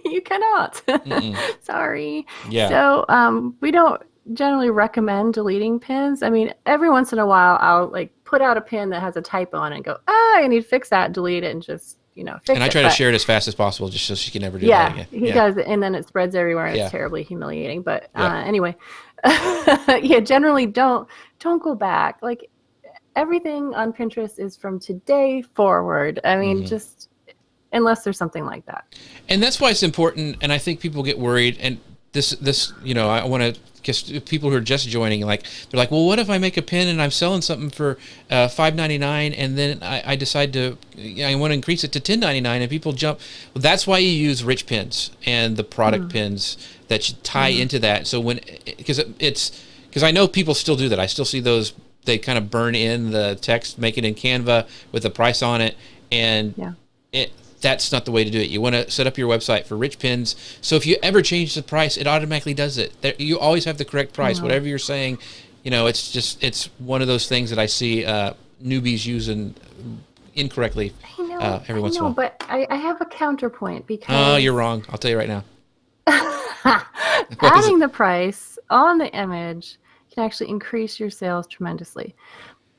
you cannot. Sorry. Yeah. So we don't generally recommend deleting pins. I mean, every once in a while, I'll like put out a pin that has a typo on it and go, I need to fix that, delete it, and just fix it. And I try to share it as fast as possible just so she can never do that again. He does, and then it spreads everywhere. And it's terribly humiliating. But anyway, generally don't go back. Like everything on Pinterest is from today forward. I mean, just unless there's something like that. And that's why it's important. And I think people get worried. And this, I want to. Because people who are just joining, they're like, well, what if I make a pin and I'm selling something for $5.99 and then I decide I want to increase it to $10.99 and people jump. Well, that's why you use rich pins and the product pins that you tie into that. So because I know people still do that. I still see those. They kind of burn in the text, make it in Canva with the price on it, and that's not the way to do it. You want to set up your website for rich pins. So if you ever change the price, it automatically does it. You always have the correct price. Whatever you're saying, it's one of those things that I see newbies using incorrectly every once in a while. But I have a counterpoint because... Oh, you're wrong. I'll tell you right now. Adding the price on the image can actually increase your sales tremendously.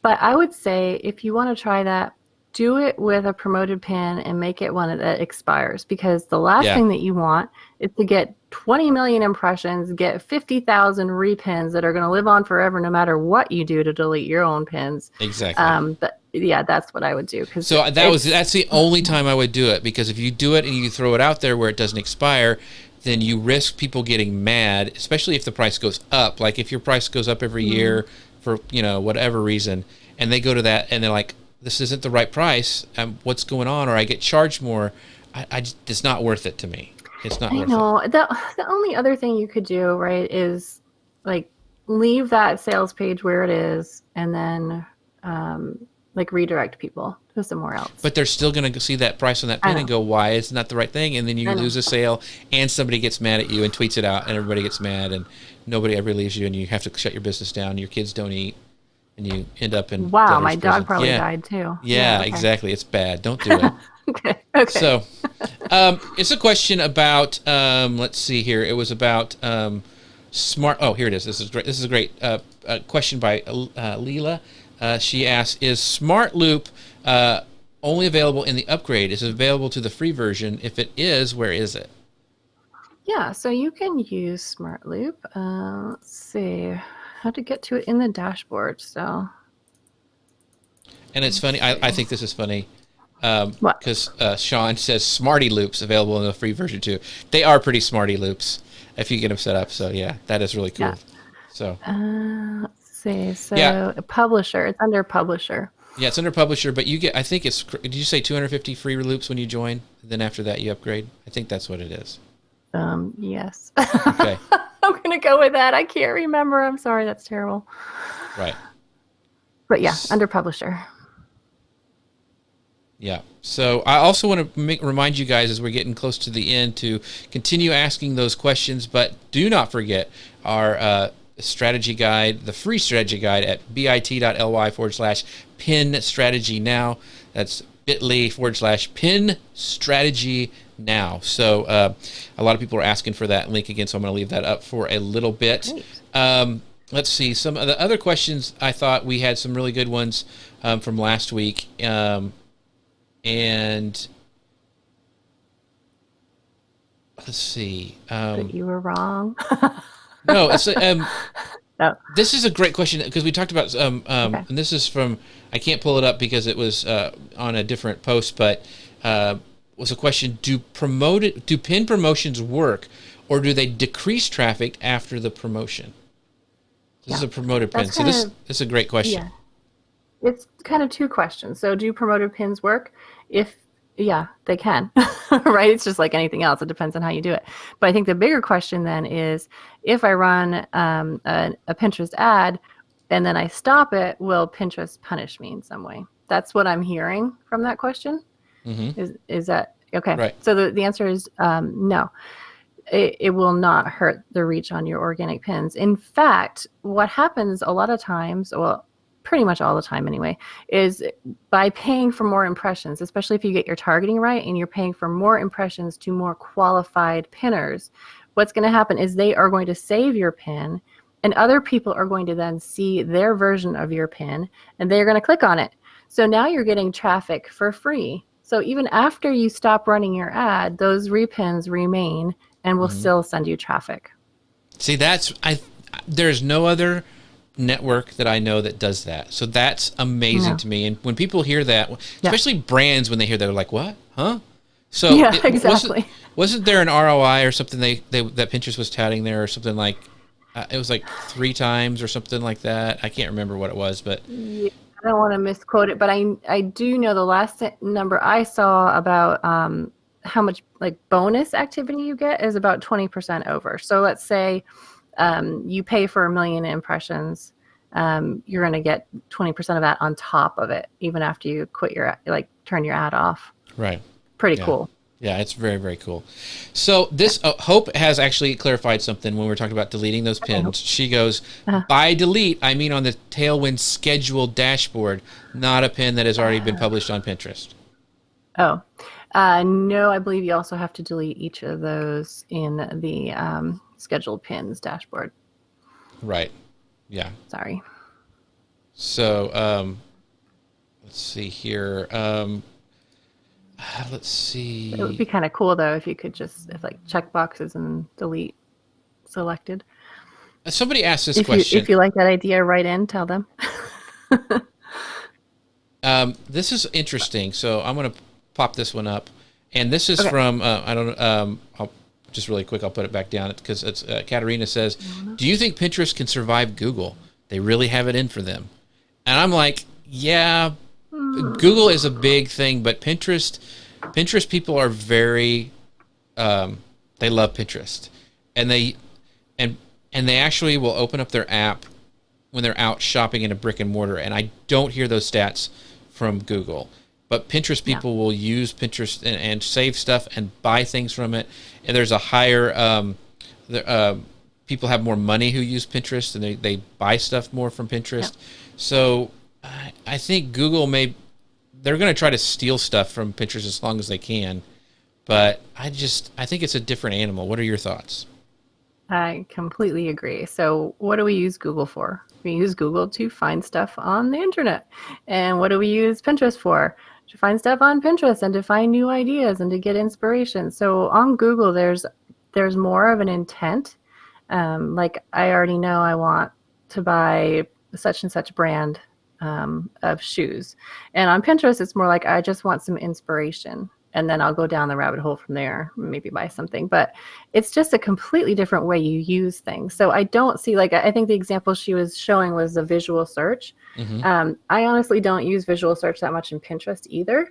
But I would say if you want to try that, do it with a promoted pin and make it one that expires, because the last thing that you want is to get 20 million impressions, get 50,000 repins that are going to live on forever no matter what you do to delete your own pins. Exactly. But yeah, that's what I would do. So that's the only time I would do it, because if you do it and you throw it out there where it doesn't expire, then you risk people getting mad, especially if the price goes up. Like if your price goes up every year for whatever reason, and they go to that and they're like, this isn't the right price. What's going on? Or I get charged more. It's not worth it to me. It's not worth it. The only other thing you could do, right, is like leave that sales page where it is, and then like redirect people to somewhere else. But they're still going to see that price on that pin and go, why? It's not the right thing. And then you lose a sale, and somebody gets mad at you and tweets it out, and everybody gets mad, and nobody ever leaves you, and you have to shut your business down. Your kids don't eat. And you end up in my dog probably died too. Yeah, exactly. It's bad. Don't do it. Okay. So, it's a question about. Let's see here. It was about smart. Oh, here it is. This is great. This is a great question by Leela. She asks, "Is Smart Loop only available in the upgrade? Is it available to the free version? If it is, where is it?" Yeah, so you can use Smart Loop. Let's see how to get to it in the dashboard. So, and it's funny. I think this is funny because Sean says Smarty Loops available in the free version too. They are pretty Smarty Loops if you get them set up. So yeah, that is really cool. Yeah. So let's see. So Publisher. It's under Publisher. Yeah, it's under Publisher, but you get. I think it's. Did you say 250 free loops when you join? Then after that you upgrade. I think that's what it is. Yes. Okay. I'm going to go with that. I can't remember. I'm sorry. That's terrible. Right. But yeah, under Publisher. Yeah. So I also want to remind you guys as we're getting close to the end to continue asking those questions, but do not forget our strategy guide, the free strategy guide at bit.ly/pin strategy now. That's bit.ly/pin strategy now. So a lot of people are asking for that link again, so I'm going to leave that up for a little bit. Let's see. Some of the other questions, I thought we had some really good ones from last week. And let's see. But you were wrong. No, it's no. This is a great question because we talked about and this is from, I can't pull it up because it was on a different post, but was a question: Do pin promotions work, or do they decrease traffic after the promotion? This is a promoted pin. So this is a great question. Yeah. It's kind of two questions. So do promoted pins work? Yeah, they can, right? It's just like anything else. It depends on how you do it. But I think the bigger question then is, if I run a Pinterest ad and then I stop it, will Pinterest punish me in some way? That's what I'm hearing from that question. Mm-hmm. Is that okay? Right. So the answer is no. It will not hurt the reach on your organic pins. In fact, what happens a lot of times, well, pretty much all the time anyway, is by paying for more impressions, especially if you get your targeting right and you're paying for more impressions to more qualified pinners, what's going to happen is they are going to save your pin, and other people are going to then see their version of your pin, and they're going to click on it. So now you're getting traffic for free. So even after you stop running your ad, those repins remain and will still send you traffic. See, there's no other network that I know that does that. So that's amazing to me. And when people hear that, especially brands, when they hear that, they're like, what? Huh? So exactly. Wasn't there an ROI or something that Pinterest was touting there, or something like, it was like 3 times or something like that. I can't remember what it was, but yeah, I don't want to misquote it, but I do know the last number I saw about how much like bonus activity you get is about 20% over. So let's say you pay for 1 million impressions, you're going to get 20% of that on top of it, even after you quit turn your ad off. Right. pretty cool. Yeah, it's very, very cool. So this Hope has actually clarified something when we were talking about deleting those pins. She goes, by delete, I mean on the Tailwind schedule dashboard, not a pin that has already been published on Pinterest. Oh, no, I believe you also have to delete each of those in the scheduled pins dashboard. Right. Yeah. Sorry. So let's see here. Let's see. It would be kind of cool though if you could just like check boxes and delete selected. Somebody asked this question. If you like that idea, write in, tell them. This is interesting. So I'm going to pop this one up, and this is from I don't know. I'll just really quick. I'll put it back down because it's Katarina says, "Do you think Pinterest can survive Google? They really have it in for them." And I'm like, yeah. Google is a big thing, but Pinterest people are very, they love Pinterest, and they actually will open up their app when they're out shopping in a brick and mortar, and I don't hear those stats from Google, but Pinterest people will use Pinterest and save stuff and buy things from it, and there's a higher, people have more money who use Pinterest, and they buy stuff more from Pinterest, so I think Google they're going to try to steal stuff from Pinterest as long as they can, but I think it's a different animal. What are your thoughts? I completely agree. So what do we use Google for? We use Google to find stuff on the internet. And what do we use Pinterest for? To find stuff on Pinterest and to find new ideas and to get inspiration. So on Google, there's more of an intent. Like I already know I want to buy such and such brand of shoes. And on Pinterest, it's more like I just want some inspiration. And then I'll go down the rabbit hole from there, maybe buy something. But it's just a completely different way you use things. So I don't see, like, I think the example she was showing was a visual search. I honestly don't use visual search that much in Pinterest either.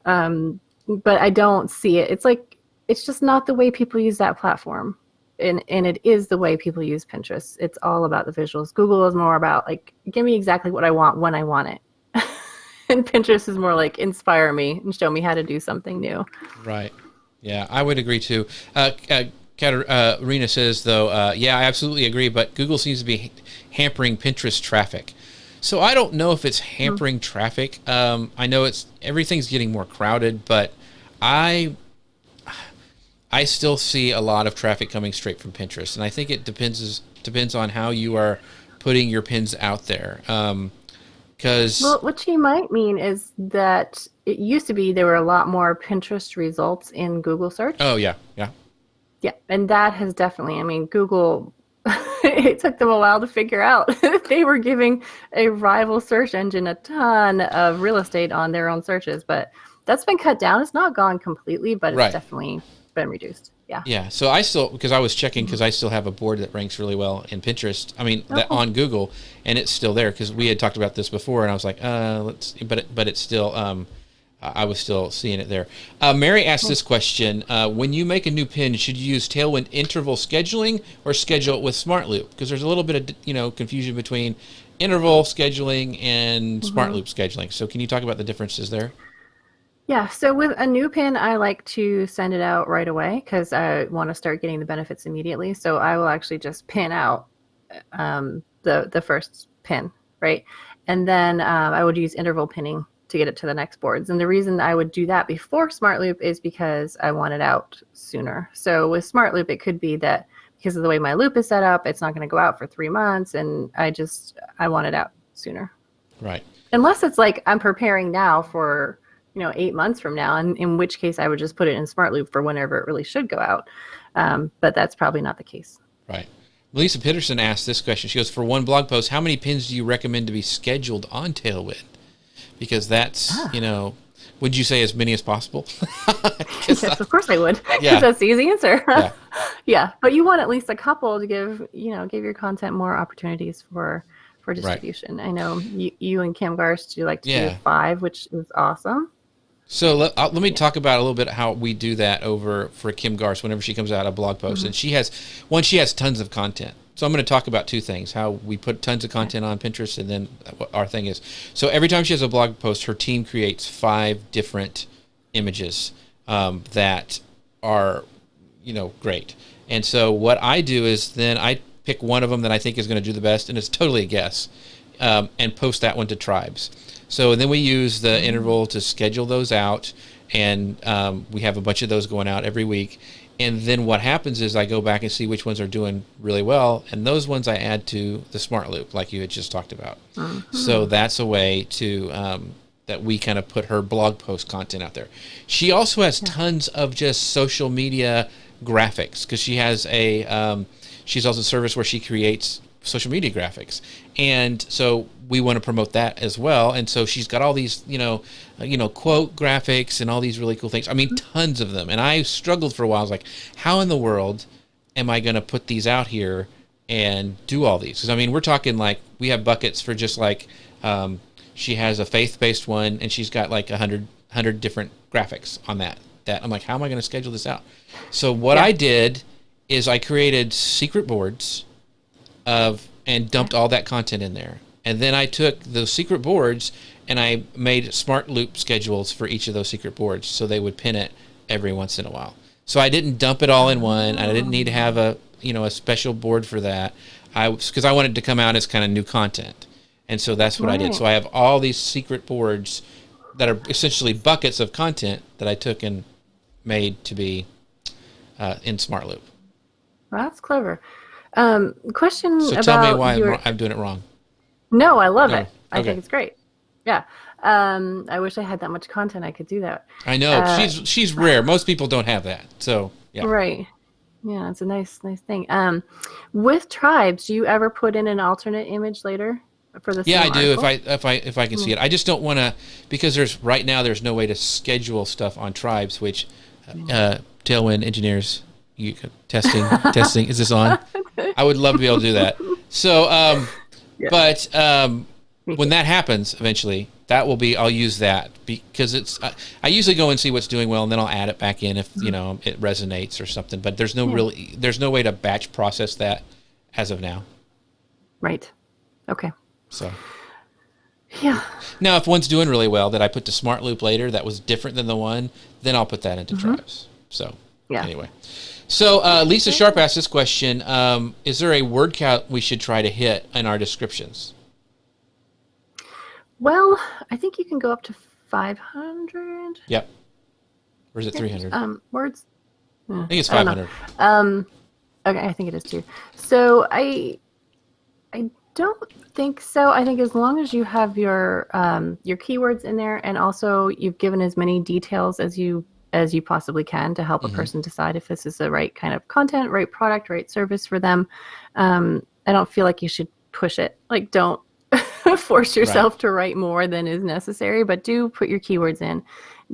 But I don't see it. It's like, it's just not the way people use that platform. And it is the way people use Pinterest. It's all about the visuals. Google is more about, like, give me exactly what I want when I want it. And Pinterest is more like, inspire me and show me how to do something new. Right. Yeah, I would agree too. Katarina says, though, yeah, I absolutely agree, but Google seems to be hampering Pinterest traffic. So I don't know if it's hampering traffic. I know everything's getting more crowded, but I still see a lot of traffic coming straight from Pinterest, and I think it depends on how you are putting your pins out there. Well, what she might mean is that it used to be there were a lot more Pinterest results in Google search. Oh, yeah. Yeah, and that has definitely, I mean, Google, it took them a while to figure out. They were giving a rival search engine a ton of real estate on their own searches, but that's been cut down. It's not gone completely, but it's definitely been reduced. Yeah. So I still, because I was checking, because I still have a board that ranks really well in Pinterest. I mean, on Google, and it's still there because we had talked about this before, and I was like, let's. But it's still. I was still seeing it there. Mary asked this question: when you make a new pin, should you use Tailwind interval scheduling or schedule it with Smart Loop? Because there's a little bit of confusion between interval scheduling and Smart Loop scheduling. So can you talk about the differences there? Yeah, so with a new pin, I like to send it out right away because I want to start getting the benefits immediately. So I will actually just pin out the first pin, right? And then I would use interval pinning to get it to the next boards. And the reason I would do that before Smart Loop is because I want it out sooner. So with Smart Loop, it could be that because of the way my loop is set up, it's not going to go out for 3 months, and I want it out sooner. Right. Unless it's like I'm preparing now for 8 months from now, and in which case I would just put it in Smart Loop for whenever it really should go out. But that's probably not the case. Right. Melissa Peterson asked this question. She goes, for one blog post, how many pins do you recommend to be scheduled on Tailwind? Because that's, would you say as many as possible? Yes, of course I would. Yeah. That's the easy answer. Yeah. But you want at least a couple to give your content more opportunities for distribution. Right. I know you and Kim Garst do like to do 5, which is awesome. So let me talk about a little bit how we do that over for Kim Garst whenever she comes out a blog post. And she has tons of content. So I'm going to talk about 2 things, how we put tons of content on Pinterest, and then what our thing is. So every time she has a blog post, her team creates 5 different images that are, great. And so what I do is then I pick one of them that I think is going to do the best, and it's totally a guess, and post that one to tribes. So then we use the interval to schedule those out, and we have a bunch of those going out every week. And then what happens is I go back and see which ones are doing really well, and those ones I add to the smart loop, like you had just talked about. So that's a way to that we kind of put her blog post content out there. She also has tons of just social media graphics, because she has she's also a service where she creates social media graphics, and so we want to promote that as well. And so she's got all these quote graphics and all these really cool things. I mean, tons of them. And I struggled for a while. I was like, how in the world am I going to put these out here and do all these? Because I mean, we're talking like we have buckets for just like she has a faith-based one, and she's got like 100 different graphics on that I'm like, how am I going to schedule this out? So what I did is I created secret boards and dumped all that content in there. And then I took those secret boards and I made smart loop schedules for each of those secret boards, so they would pin it every once in a while. So I didn't dump it all in one. I didn't need to have a special board for that. Because I wanted to come out as kind of new content. And so that's what I did. So I have all these secret boards that are essentially buckets of content that I took and made to be in smart loop. Well, that's clever. Question so about tell me why I'm doing it wrong. No, I love it. I think it's great. Yeah. I wish I had that much content I could do that. I know. She's rare. Most people don't have that. So, yeah. Right. Yeah, it's a nice thing. With tribes, do you ever put in an alternate image later for the Yeah, I do article? if I can see it. I just don't want to, because right now there's no way to schedule stuff on tribes, which Tailwind engineers, testing is this on? I would love to be able to do that. So but when that happens eventually, that will be, I'll use that because it's I usually go and see what's doing well, and then I'll add it back in if it resonates or something. But there's no way to batch process that as of now. Right. Okay. So. Yeah. Now, if one's doing really well that I put to smart loop later that was different than the one, then I'll put that into tribes. So anyway. So Lisa Sharp asked this question: is there a word count we should try to hit in our descriptions? Well, I think you can go up to 500. Yep. Or is it 300? Words. I think it's 500. Okay, I think it is too. So I don't think so. I think as long as you have your keywords in there, and also you've given as many details as you possibly can to help a person decide if this is the right kind of content, right product, right service for them. I don't feel like you should push it. Like, don't force yourself to write more than is necessary, but do put your keywords in.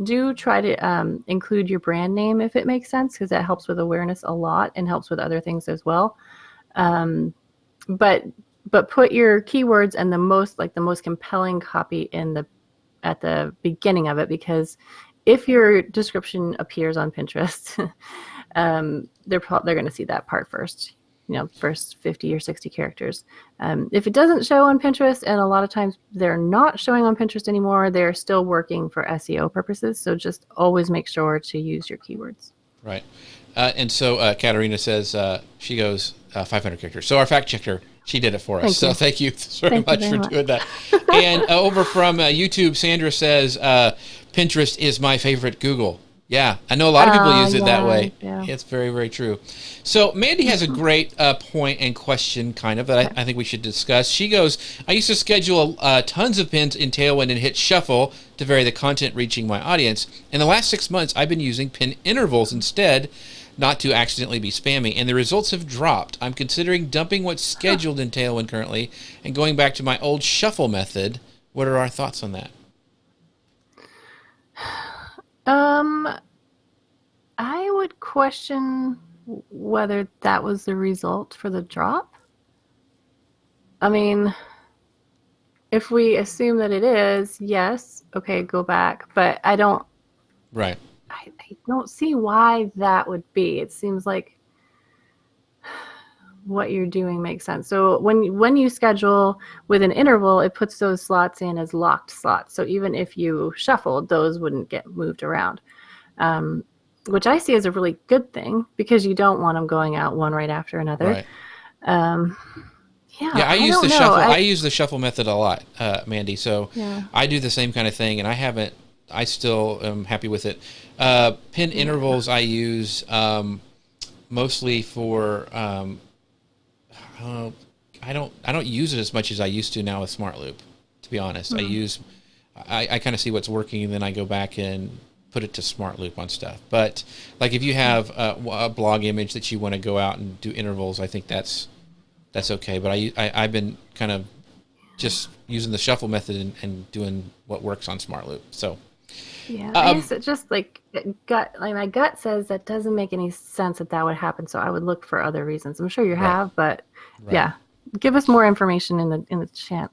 Do try to include your brand name if it makes sense, because that helps with awareness a lot and helps with other things as well. But put your keywords and the most compelling copy at the beginning of it, because if your description appears on Pinterest, they're going to see that part first. First 50 or 60 characters. If it doesn't show on Pinterest, and a lot of times they're not showing on Pinterest anymore, they're still working for SEO purposes. So just always make sure to use your keywords. Right. And so Katarina says, she goes 500 characters. So our fact checker, she did it for us. So thank you very much for doing that. And over from YouTube, Sandra says, Pinterest is my favorite Google. Yeah, I know a lot of people use it that way. Yeah. It's very, very true. So Mandy has a great point and question kind of that I think we should discuss. She goes, I used to schedule tons of pins in Tailwind and hit shuffle to vary the content reaching my audience. In the last 6 months, I've been using pin intervals instead, not to accidentally be spammy, and the results have dropped. I'm considering dumping what's scheduled in Tailwind currently and going back to my old shuffle method. What are our thoughts on that? I would question whether that was the result for the drop. I mean, if we assume that it is, yes, okay, go back. But I don't. Right. I don't see why that would be. It seems like what you're doing makes sense. So when you schedule with an interval, it puts those slots in as locked slots. So even if you shuffled, those wouldn't get moved around. which I see as a really good thing because you don't want them going out one right after another. Right. Yeah, I use the shuffle. I use the shuffle method a lot, Mandy. So I do the same kind of thing, and I still am happy with it. Pin intervals I use mostly for. I don't use it as much as I used to now with Smart Loop. To be honest, I kind of see what's working, and then I go back and put it to Smart Loop on stuff. But like if you have a blog image that you want to go out and do intervals, I think that's okay. But I've been kind of just using the shuffle method and doing what works on Smart Loop. So yeah, I guess it just my gut says that doesn't make any sense that would happen. So I would look for other reasons. I'm sure you have, but yeah. Give us more information in the chat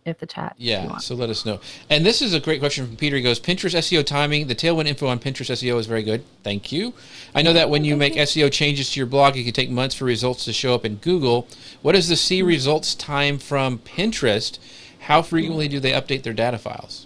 Yeah, so let us know. And this is a great question from Peter. He goes, Pinterest SEO timing. The tailwind info on Pinterest SEO is very good. Thank you. I know that when you make SEO changes to your blog, it can take months for results to show up in Google. What is the see results time from Pinterest? How frequently do they update their data files?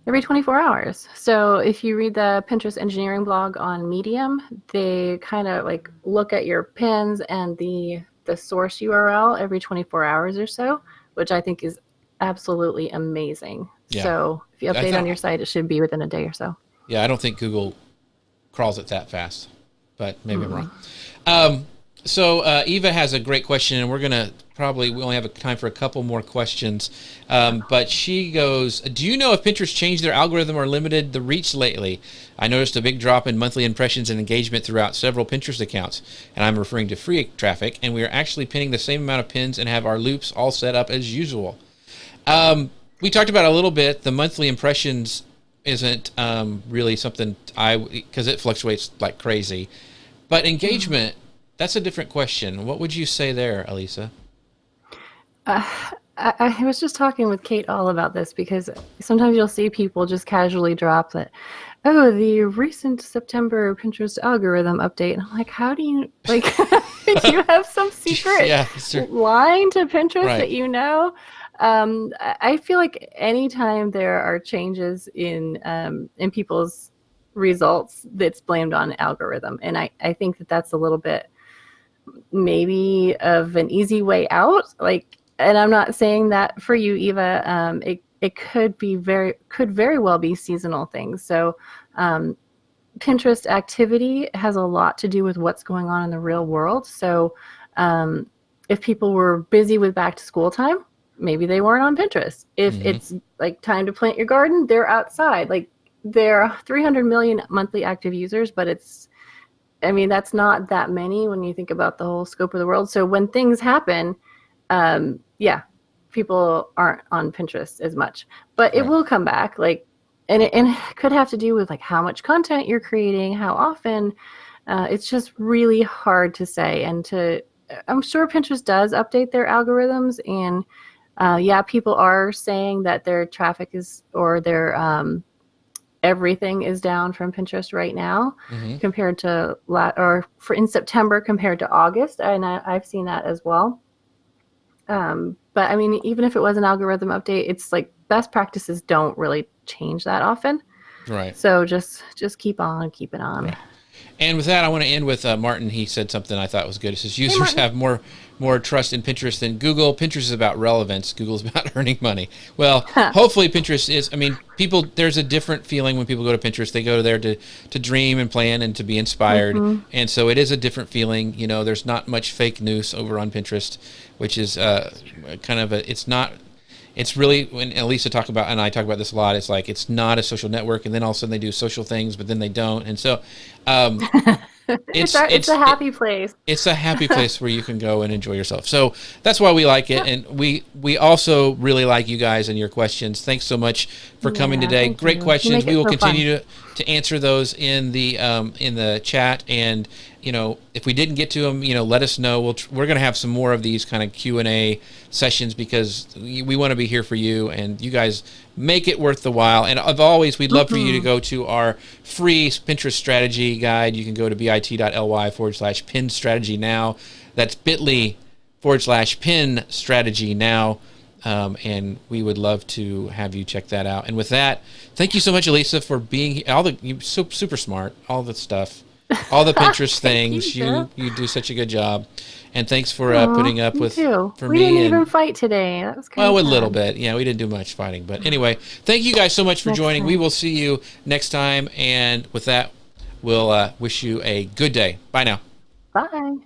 Every 24 hours. So if you read the Pinterest engineering blog on Medium, they kind of like look at your pins and the source URL every 24 hours or so, which I think is absolutely amazing. Yeah. So if you update on your site, it should be within a day or so. Yeah, I don't think Google crawls it that fast, but maybe I'm wrong. So Eva has a great question, and we only have time for a couple more questions. But she goes, do you know if Pinterest changed their algorithm or limited the reach lately? I noticed a big drop in monthly impressions and engagement throughout several Pinterest accounts, and I'm referring to free traffic, and we are actually pinning the same amount of pins and have our loops all set up as usual. We talked about a little bit, the monthly impressions isn't really something because it fluctuates like crazy. But engagement, that's a different question. What would you say there, Alisa? I was just talking with Kate all about this because sometimes you'll see people just casually drop that, the recent September Pinterest algorithm update. And I'm like, how do you, do you have some secret line to Pinterest that you know? I feel like anytime there are changes in people's results, that's blamed on algorithm. And I think that's a little bit maybe of an easy way out. And I'm not saying that for you, Eva. It could very well be seasonal things. So Pinterest activity has a lot to do with what's going on in the real world. So if people were busy with back to school time, maybe they weren't on Pinterest. If it's like time to plant your garden, they're outside. There are 300 million monthly active users, but that's not that many when you think about the whole scope of the world. So when things happen, people aren't on Pinterest as much, but it will come back. And it could have to do with how much content you're creating, how often. It's just really hard to say. And I'm sure Pinterest does update their algorithms, and people are saying that their traffic their everything is down from Pinterest right now compared to in September compared to August, and I've seen that as well. But even if it was an algorithm update, it's best practices don't really change that often. Right. So just keep on keeping on. Right. And with that, I want to end with Martin. He said something I thought was good. He says, users have more trust in Pinterest than Google. Pinterest is about relevance. Google's about earning money. Well, hopefully Pinterest is, there's a different feeling when people go to Pinterest. They go there to dream and plan and to be inspired. And so it is a different feeling. There's not much fake news over on Pinterest, which is it's really, when Alisa and I talk about this a lot, it's not a social network, and then all of a sudden they do social things, but then they don't. And so it's a happy place. It's a happy place where you can go and enjoy yourself. So that's why we like it. And we also really like you guys and your questions. Thanks so much for coming today. Great questions. We will continue to answer those in the chat. And if we didn't get to them, let us know. We're going to have some more of these kind of Q&A sessions because we want to be here for you, and you guys make it worth the while. And as always, we'd love for you to go to our free Pinterest strategy guide. You can go to bit.ly/pin strategy now. That's bit.ly/pin strategy now. and we would love to have you check that out. And with that, thank you so much, Alisa, for being here. You're so super smart, all the stuff, all the Pinterest things. You do such a good job. And thanks for putting up with for we me. We didn't even fight today. That was kind of a little bit. Yeah, we didn't do much fighting. But anyway, thank you guys so much for joining. We will see you next time. And with that, we'll wish you a good day. Bye now. Bye.